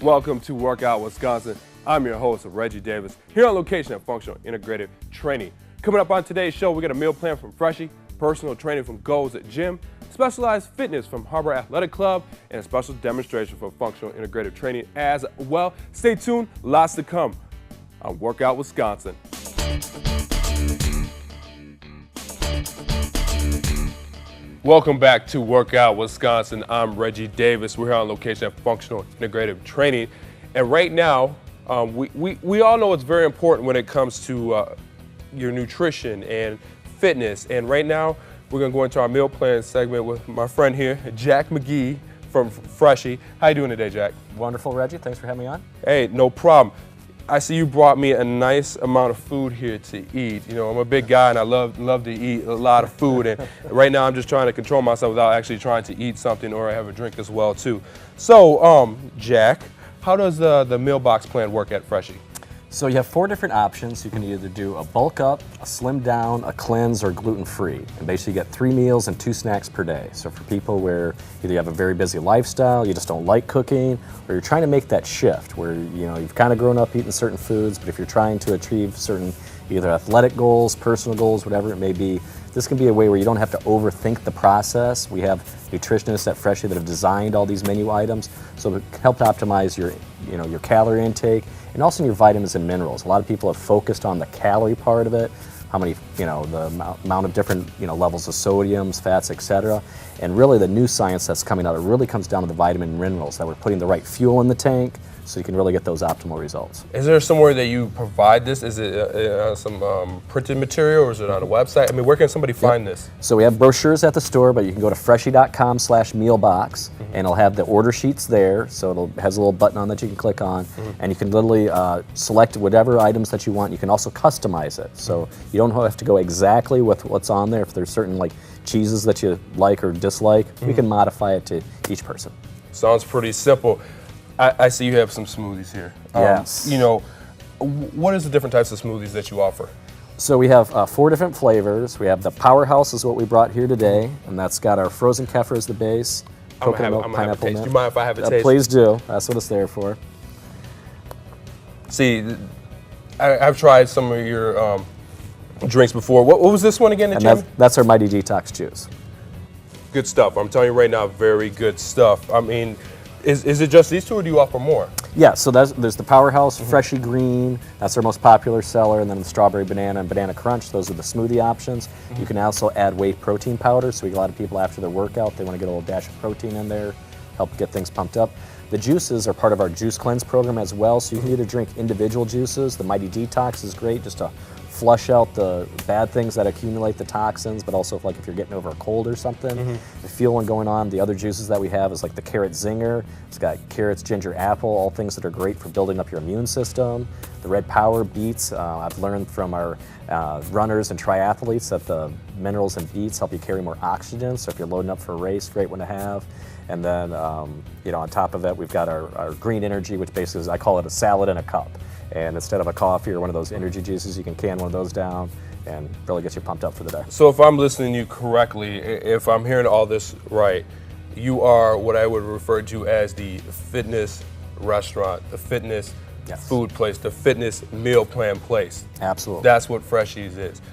Welcome to Workout Wisconsin. I'm your host, Reggie Davis, here on location at Functional Integrative Training. Coming up on today's show, we got a meal plan from Freshie, personal training from Goals at Gym, specialized fitness from Harbor Athletic Club, and a special demonstration for Functional Integrative Training as well. Stay tuned, lots to come on Workout Wisconsin. Welcome back to Workout Wisconsin. I'm Reggie Davis. We're here on location at Functional Integrative Training. And right now, we all know it's very important when it comes to your nutrition and fitness. And right now, we're going to go into our meal plan segment with my friend here, Jack McGee from Freshie. How you doing today, Jack? Wonderful, Reggie. Thanks for having me on. Hey, no problem. I see you brought me a nice amount of food here to eat. You know, I'm a big guy and I love to eat a lot of food. And right now I'm just trying to control myself without actually trying to eat something or have a drink as well too. So, Jack, how does the meal box plan work at Freshie? So you have 4 different options. You can either do a bulk up, a slim down, a cleanse, or gluten-free. And basically you get 3 meals and 2 snacks per day. So for people where either you have a very busy lifestyle, you just don't like cooking, or you're trying to make that shift where you've kind of grown up eating certain foods, but if you're trying to achieve certain either athletic goals, personal goals, whatever it may be, this can be a way where you don't have to overthink the process. We have nutritionists at Freshie that have designed all these menu items, so it can help to optimize your calorie intake and also your vitamins and minerals. A lot of people have focused on the calorie part of it, how many, the amount of different, levels of sodiums, fats, etc. And really the new science that's coming out, it really comes down to the vitamin and minerals, that we're putting the right fuel in the tank, so you can really get those optimal results. Is there somewhere that you provide this? Is it some printed material or is it on a website? I mean, where can somebody find this? So we have brochures at the store, but you can go to freshie.com/mealbox and it'll have the order sheets there. So it has a little button on that you can click on and you can literally select whatever items that you want. You can also customize it. So you don't have to go exactly with what's on there. If there's certain cheeses that you like or dislike, we can modify it to each person. Sounds pretty simple. I see you have some smoothies here. Yes. What is the different types of smoothies that you offer? So we have 4 different flavors. We have the Powerhouse is what we brought here today, and that's got our frozen kefir as the base, coconut milk, pineapple mint. mint. Do you mind if I have a taste? Please do. That's what it's there for. See, I've tried some of your drinks before. What was this one again, Jim? That's our Mighty Detox Juice. Good stuff. I'm telling you right now, very good stuff. I mean, is it just these 2 or do you offer more? Yeah, so there's the Powerhouse Freshie Green, that's our most popular seller, and then the Strawberry Banana and Banana Crunch, those are the smoothie options. You can also add whey protein powder, so we get a lot of people after their workout, they want to get a little dash of protein in there, help get things pumped up. The juices are part of our Juice Cleanse program as well, so you can either drink individual juices. The Mighty Detox is great just to flush out the bad things that accumulate the toxins, but also if you're getting over a cold or something, if you feel one going on. The other juices that we have is like the Carrot Zinger. It's got carrots, ginger, apple, all things that are great for building up your immune system. The Red Power beets, I've learned from our runners and triathletes that the minerals in beets help you carry more oxygen, so if you're loading up for a race, great one to have. And then, on top of it, we've got our Green Energy, which basically is, I call it a salad in a cup. And instead of a coffee or one of those energy juices, you can can one of those down and really get you pumped up for the day. So if I'm listening to you correctly, if I'm hearing all this right, you are what I would refer to as the fitness restaurant, the fitness food place, the fitness meal plan place. Absolutely. That's what Freshies is.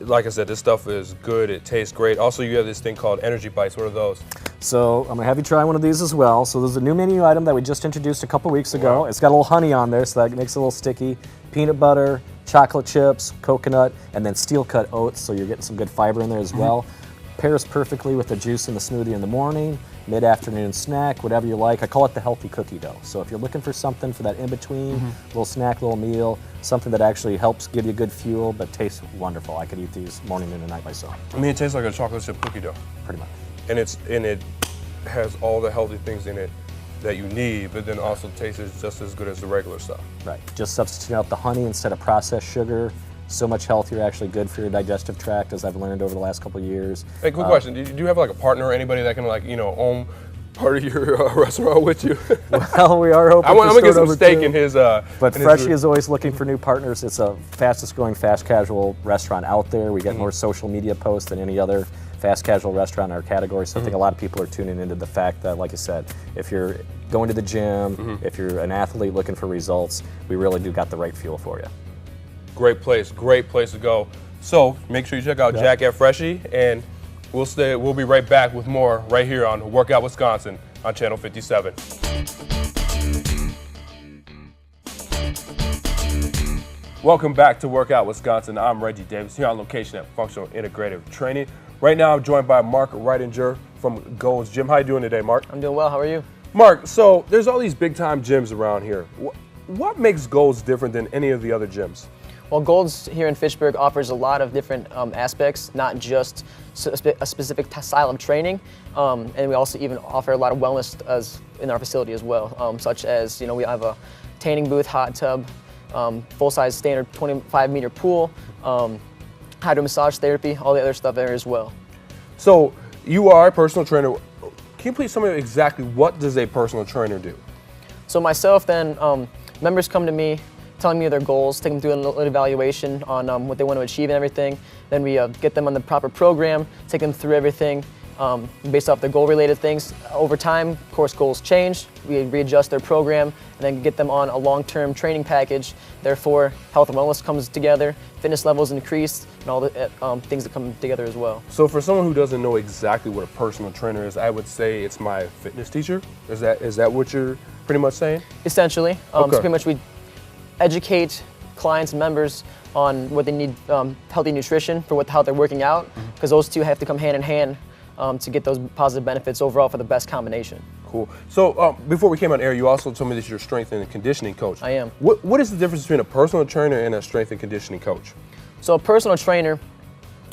Like I said, this stuff is good. It tastes great. Also, you have this thing called Energy Bites. What are those? So I'm going to have you try one of these as well. So there's a new menu item that we just introduced a couple weeks ago. Wow. It's got a little honey on there, so that makes it a little sticky. Peanut butter, chocolate chips, coconut, and then steel-cut oats, so you're getting some good fiber in there as well. Pairs perfectly with the juice in the smoothie in the morning, mid-afternoon snack, whatever you like. I call it the healthy cookie dough. So if you're looking for something for that in-between, little snack, little meal, something that actually helps give you good fuel but tastes wonderful. I could eat these morning, noon, and night myself. I mean, it tastes like a chocolate chip cookie dough. Pretty much. And it has all the healthy things in it that you need, but then also tastes just as good as the regular stuff. Right. Just substitute out the honey instead of processed sugar. so much healthier, actually good for your digestive tract, as I've learned over the last couple of years. Hey, quick question. Do you have like a partner or anybody that can own part of your restaurant with you? Well, we are hoping I'm gonna get some over steak two. in his. But Freshie is always looking for new partners. It's a fastest growing fast casual restaurant out there. We get more social media posts than any other fast casual restaurant in our category. So I think a lot of people are tuning into the fact that, like I said, if you're going to the gym, if you're an athlete looking for results, we really do got the right fuel for you. Great place to go. So make sure you check out Jack at Freshie, and we'll be right back with more right here on Workout Wisconsin on Channel 57. Welcome back to Workout Wisconsin. I'm Reggie Davis here on location at Functional Integrative Training. Right now I'm joined by Mark Reitinger from Gold's Gym. How you doing today, Mark? I'm doing well. How are you? Mark, so there's all these big time gyms around here. What makes Gold's different than any of the other gyms? Well, Gold's here in Fitchburg offers a lot of different aspects, not just a specific style of training, and we also even offer a lot of wellness in our facility as well, such as, we have a tanning booth, hot tub, full-size standard 25-meter pool, hydro massage therapy, all the other stuff there as well. So you are a personal trainer. Can you please tell me exactly what does a personal trainer do? So myself, then, members come to me telling me their goals, take them through a little evaluation on what they want to achieve and everything. Then we get them on the proper program, take them through everything based off their goal-related things. Over time, of course, goals change. We readjust their program and then get them on a long-term training package. Therefore, health and wellness comes together, fitness levels increase, and all the things that come together as well. So for someone who doesn't know exactly what a personal trainer is, I would say it's my fitness teacher. Is that what you're pretty much saying? Essentially. Okay. So pretty much we educate clients and members on what they need, healthy nutrition for how they're working out, because those two have to come hand in hand to get those positive benefits overall for the best combination. Cool. So before we came on air, you also told me that you're a strength and conditioning coach. I am. What is the difference between a personal trainer and a strength and conditioning coach? So a personal trainer,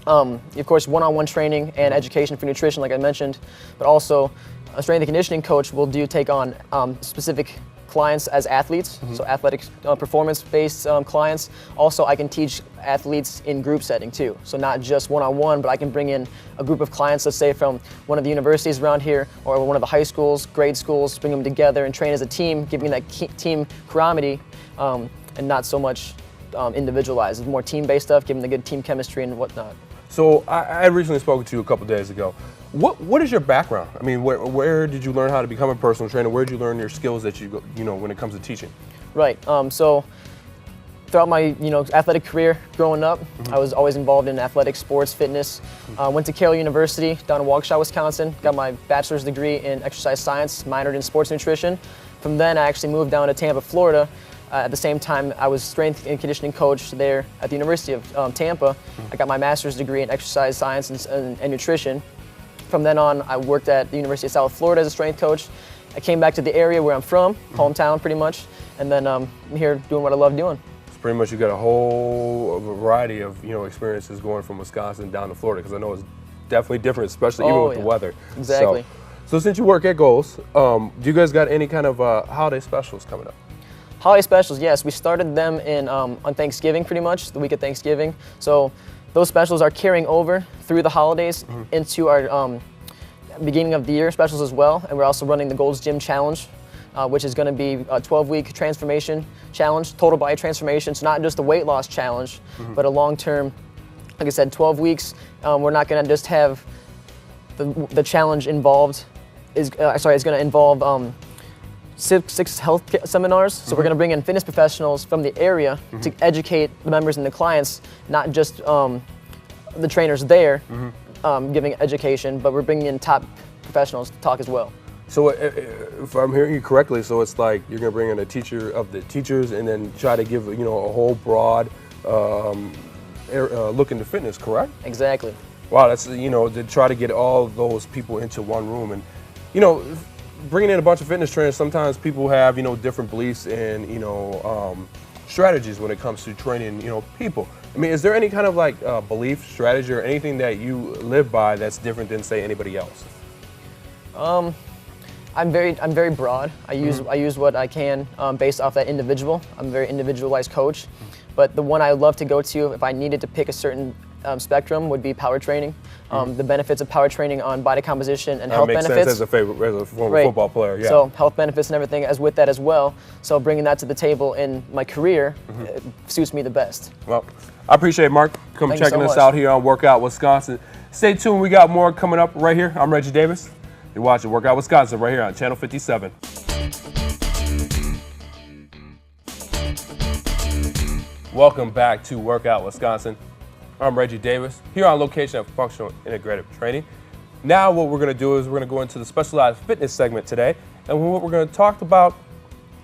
of course, one-on-one training and education for nutrition, like I mentioned, but also a strength and conditioning coach will take on specific clients as athletes, so athletic performance-based clients. Also, I can teach athletes in group setting too. So not just one-on-one, but I can bring in a group of clients, let's say from one of the universities around here or one of the high schools, grade schools, bring them together and train as a team, giving that team camaraderie and not so much individualized. It's more team-based stuff, giving the good team chemistry and whatnot. So I recently spoke to you a couple days ago. What is your background? I mean, where did you learn how to become a personal trainer? Where did you learn your skills that you when it comes to teaching? Right. So throughout my athletic career growing up, I was always involved in athletics, sports, fitness. Went to Carroll University down in Waukesha, Wisconsin. Got my bachelor's degree in exercise science, minored in sports nutrition. From then, I actually moved down to Tampa, Florida. At the same time, I was strength and conditioning coach there at the University of Tampa. I got my master's degree in exercise science and nutrition. From then on, I worked at the University of South Florida as a strength coach. I came back to the area where I'm from, hometown pretty much, and then I'm here doing what I love doing. So pretty much you got a whole variety of experiences going from Wisconsin down to Florida, because I know it's definitely different, especially even with the weather. Exactly. So since you work at Goals, do you guys got any kind of holiday specials coming up? Holiday specials, yes. We started them on Thanksgiving pretty much, the week of Thanksgiving. So those specials are carrying over through the holidays into our beginning of the year specials as well. And we're also running the Gold's Gym Challenge, which is going to be a 12-week transformation challenge, total body transformation. It's not just a weight loss challenge, but a long-term, like I said, 12 weeks. We're not going to just have the challenge involved. It's going to involve six health seminars. So we're going to bring in fitness professionals from the area to educate the members and the clients, not just the trainers there giving education, but we're bringing in top professionals to talk as well. So if I'm hearing you correctly, so it's like you're going to bring in a teacher of the teachers and then try to give a whole broad look into fitness, correct? Exactly. Wow, that's to try to get all those people into one room. And bringing in a bunch of fitness trainers, sometimes people have different beliefs and strategies when it comes to training people. I mean, is there any kind of like belief, strategy, or anything that you live by that's different than say anybody else? I'm very broad. I use what I can based off that individual. I'm a very individualized coach. but the one I love to go to if I needed to pick a certain spectrum would be power training. The benefits of power training on body composition and health makes benefits. sense as a former football player. Yeah. So health benefits and everything as with that as well. So bringing that to the table in my career suits me the best. Well, I appreciate it, Mark. Come Thank you checking so us much. out here on Workout Wisconsin. Stay tuned. We got more coming up right here. I'm Reggie Davis. You're watching Workout Wisconsin right here on Channel 57. Welcome back to Workout Wisconsin. I'm Reggie Davis, here on location at Functional Integrative Training. Now what we're going to do is we're going to go into the specialized fitness segment today, and what we're going to talk about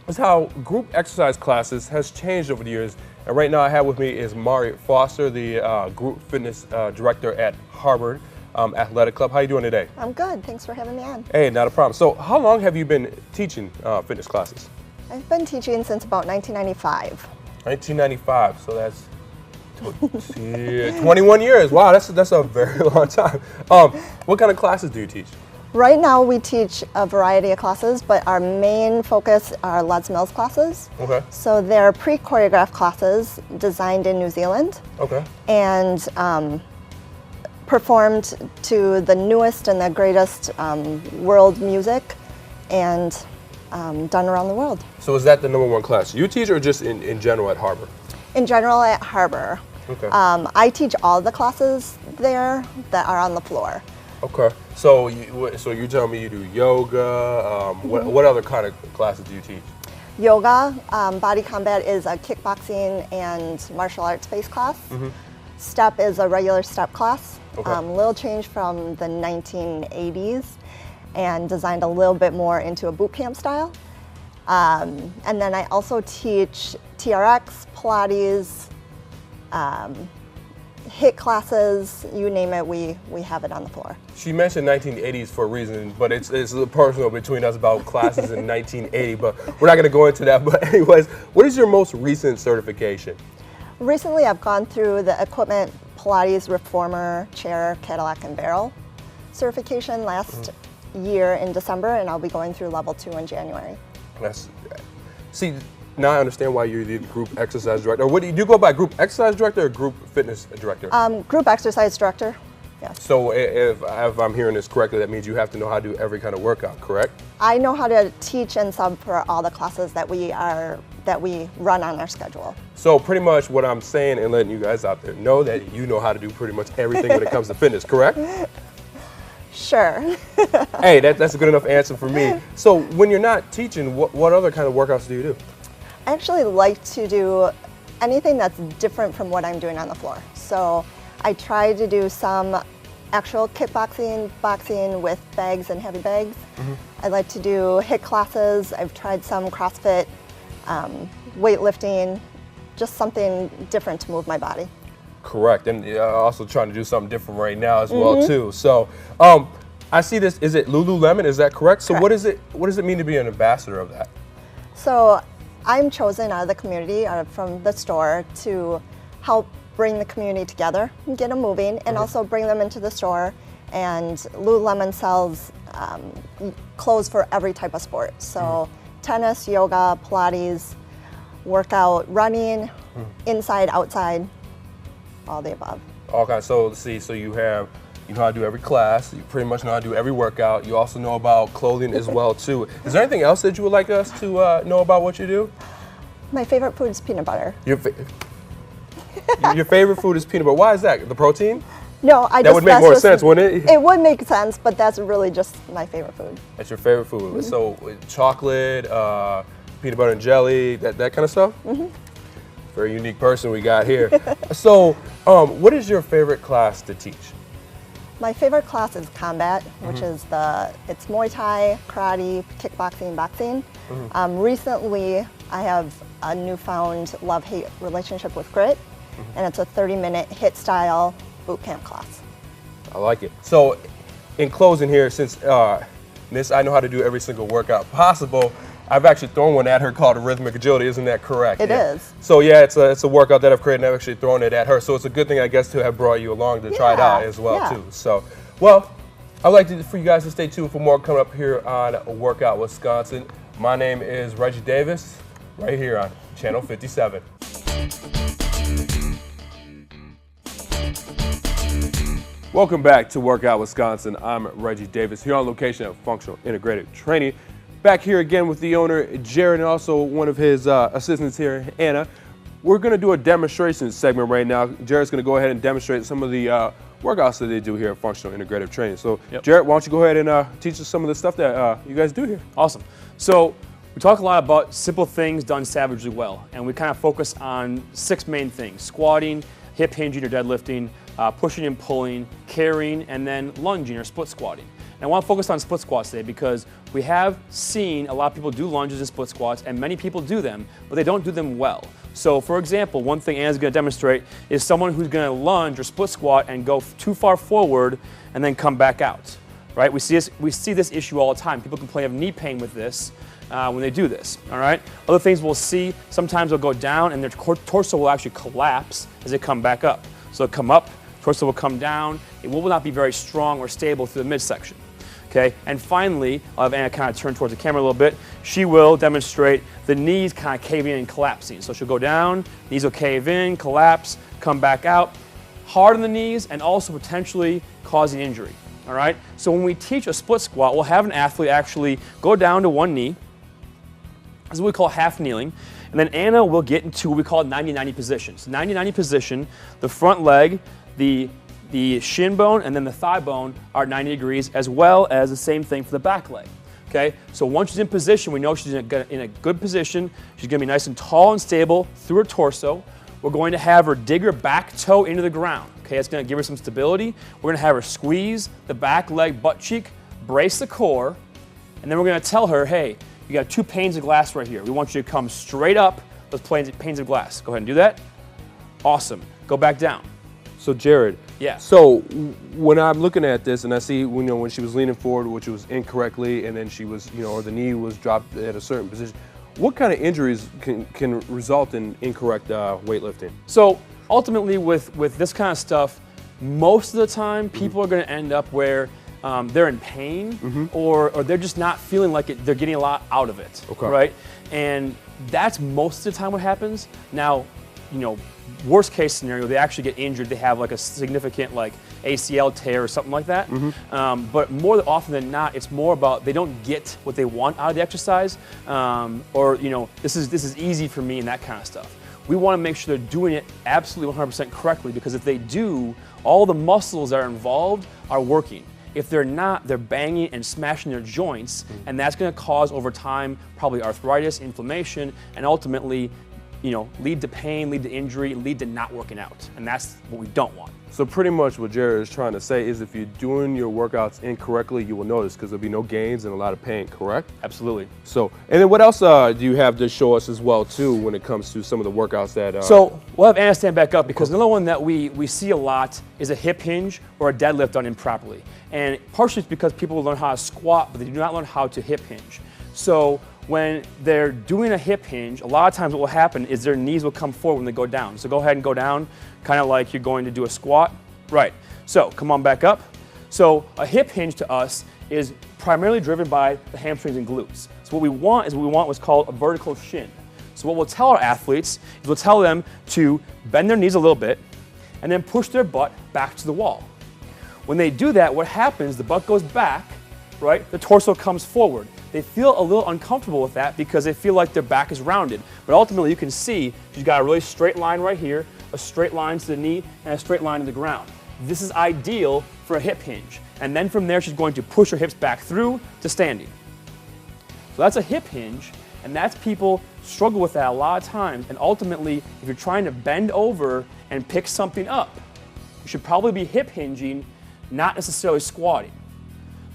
is how group exercise classes has changed over the years. And right now I have with me is Mari Foster, the group fitness director at Harvard Athletic Club. How are you doing today? I'm good. Thanks for having me on. Hey, not a problem. So how long have you been teaching fitness classes? I've been teaching since about 1995. 1995, so that's 21 years. Wow, that's a very long time. What kind of classes do you teach? Right now we teach a variety of classes, but our main focus are Les Mills classes. Okay. So they're pre-choreographed classes designed in New Zealand Okay. and performed to the newest and the greatest world music and done around the world. So is that the #1 class you teach, or just in general at Harvard? In general at Harbor. Okay. I teach all the classes there that are on the floor. Okay. So you tell me you do yoga. What other kind of classes do you teach? Yoga, Body Combat is a kickboxing and martial arts based class. Step is a regular step class. Okay. Little change from the 1980s and designed a little bit more into a boot camp style. And then I also teach TRX, Pilates, HIIT classes, you name it, we have it on the floor. She mentioned 1980s for a reason, but it's personal between us about classes in 1980, but we're not going to go into that. But anyways, what is your most recent certification? Recently I've gone through the Equipment Pilates Reformer Chair Cadillac and Barrel certification last year in December, and I'll be going through level 2 in January. See, now I understand why you're the group exercise director. Or what do you go by, group exercise director or group fitness director? Group exercise director, yes. So if I'm hearing this correctly, that means you have to know how to do every kind of workout, correct? I know how to teach and sub for all the classes that we run on our schedule. So pretty much what I'm saying and letting you guys out there know that you know how to do pretty much everything when it comes to fitness, correct? Sure. Hey, that's a good enough answer for me. So when you're not teaching, what other kind of workouts do you do? I actually like to do anything that's different from what I'm doing on the floor. So I try to do some actual kickboxing, boxing with bags and heavy bags. I like to do HIIT classes. I've tried some CrossFit, weightlifting, just something different to move my body. Correct, and also trying to do something different right now as well too. So I see this. Is it Lululemon? Is that correct? So Correct. what does it mean to be an ambassador of that? So I'm chosen out of the community, from the store, to help bring the community together and get them moving, and also bring them into the store. And Lululemon sells clothes for every type of sport. So tennis, yoga, Pilates, workout, running, inside, outside, all the above. All kinds. So let's see. So you know how to do every class. You pretty much know how to do every workout. You also know about clothing as well too. Is there anything else that you would like us to know about what you do? My favorite food is peanut butter. Your favorite food is peanut butter. Why is that? The protein? No, That would make more sense, wouldn't it? It would make sense, but that's really just my favorite food. That's your favorite food. So chocolate, peanut butter and jelly, that kind of stuff? Very unique person we got here. So what is your favorite class to teach? My favorite class is combat, which is it's Muay Thai, karate, kickboxing, boxing. Recently, I have a newfound love-hate relationship with grit, and it's a 30-minute HIIT style boot camp class. I like it. So in closing here, since Miss, I know how to do every single workout possible, I've actually thrown one at her called Rhythmic Agility. Isn't that correct? It is. So yeah, it's a workout that I've created and I've actually thrown it at her. So it's a good thing, I guess, to have brought you along to try it out as well too. So, well, I'd like for you guys to stay tuned for more coming up here on Workout Wisconsin. My name is Reggie Davis, right here on Channel 57. Welcome back to Workout Wisconsin. I'm Reggie Davis here on location at Functional Integrative Training. Back here again with the owner, Jared, and also one of his assistants here, Anna. We're going to do a demonstration segment right now. Jared's going to go ahead and demonstrate some of the workouts that they do here at Functional Integrative Training. So, Jared, why don't you go ahead and teach us some of the stuff that you guys do here? Awesome. So we talk a lot about simple things done savagely well, and we kind of focus on 6 main things: squatting, hip hinging or deadlifting, pushing and pulling, carrying, and then lunging or split squatting. And I want to focus on split squats today because we have seen a lot of people do lunges and split squats, and many people do them, but they don't do them well. So for example, one thing Anna's going to demonstrate is someone who's going to lunge or split squat and go too far forward and then come back out, right? We see this issue all the time. People complain of knee pain with this when they do this, all right? Other things we'll see, sometimes they'll go down and their torso will actually collapse as they come back up. So they'll come up, torso will come down. It will not be very strong or stable through the midsection. Okay, and finally, I'll have Anna kind of turn towards the camera a little bit. She will demonstrate the knees kind of caving in and collapsing. So she'll go down, knees will cave in, collapse, come back out, hard on the knees, and also potentially causing injury. All right. So when we teach a split squat, we'll have an athlete actually go down to one knee. This is what we call half kneeling. And then Anna will get into what we call 90-90 position. So 90-90 position, the front leg, the shin bone and then the thigh bone are 90 degrees, as well as the same thing for the back leg. Okay, so once she's in position, we know she's in a good position. She's going to be nice and tall and stable through her torso. We're going to have her dig her back toe into the ground. Okay, that's going to give her some stability. We're going to have her squeeze the back leg butt cheek, brace the core, and then we're going to tell her, hey, you got 2 panes of glass right here. We want you to come straight up those panes of glass. Go ahead and do that. Awesome. Go back down. So Jared, yeah. So when I'm looking at this and I see, when she was leaning forward, which was incorrectly, and then she was, or the knee was dropped at a certain position, what kind of injuries can result in incorrect weightlifting? So ultimately, with this kind of stuff, most of the time people are going to end up where they're in pain or they're just not feeling like they're getting a lot out of it, right? And that's most of the time what happens. Now, worst case scenario, they actually get injured. They have like a significant ACL tear or something like that. But more often than not, it's more about they don't get what they want out of the exercise, or this is easy for me and that kind of stuff. We want to make sure they're doing it absolutely 100% correctly, because if they do, all the muscles that are involved are working. If they're not, they're banging and smashing their joints, and that's going to cause over time probably arthritis, inflammation, and ultimately lead to pain, lead to injury, lead to not working out. And that's what we don't want. So pretty much what Jared is trying to say is if you're doing your workouts incorrectly, you will notice, because there'll be no gains and a lot of pain, correct? Absolutely. So, and then what else do you have to show us as well too when it comes to some of the workouts that... So we'll have Anna stand back up, because another one that we see a lot is a hip hinge or a deadlift done improperly. And partially it's because people learn how to squat, but they do not learn how to hip hinge. So when they're doing a hip hinge, a lot of times what will happen is their knees will come forward when they go down. So go ahead and go down, kind of like you're going to do a squat. Right. So come on back up. So a hip hinge to us is primarily driven by the hamstrings and glutes. So what we want is what's called a vertical shin. So what we'll tell our athletes is we'll tell them to bend their knees a little bit and then push their butt back to the wall. When they do that, what happens, the butt goes back, right? The torso comes forward. They feel a little uncomfortable with that because they feel like their back is rounded. But ultimately, you can see she's got a really straight line right here, a straight line to the knee, and a straight line to the ground. This is ideal for a hip hinge. And then from there, she's going to push her hips back through to standing. So that's a hip hinge, and that's people struggle with that a lot of times. And ultimately, if you're trying to bend over and pick something up, you should probably be hip hinging, not necessarily squatting.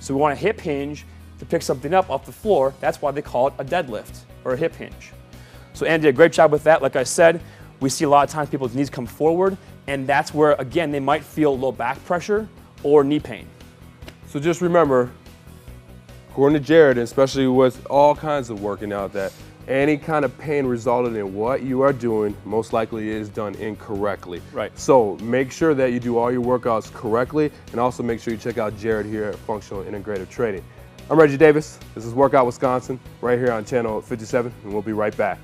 So we want to hip hinge to pick something up off the floor. That's why they call it a deadlift or a hip hinge. So Anna did a great job with that. Like I said, we see a lot of times people's knees come forward, and that's where, again, they might feel low back pressure or knee pain. So just remember, according to Jared, and especially with all kinds of working out, that any kind of pain resulted in what you are doing most likely is done incorrectly. Right. So make sure that you do all your workouts correctly, and also make sure you check out Jared here at Functional Integrative Training. I'm Reggie Davis. This is Workout Wisconsin, right here on Channel 57, and we'll be right back.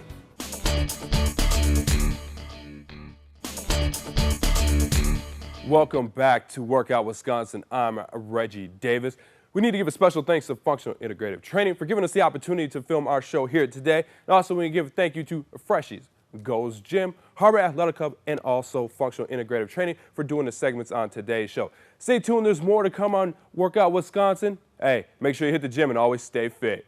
Welcome back to Workout Wisconsin. I'm Reggie Davis. We need to give a special thanks to Functional Integrative Training for giving us the opportunity to film our show here today. And also we give a thank you to Freshies, Gold's Gym, Harbor Athletic Club, and also Functional Integrative Training for doing the segments on today's show. Stay tuned, there's more to come on Workout Wisconsin. Hey, make sure you hit the gym and always stay fit.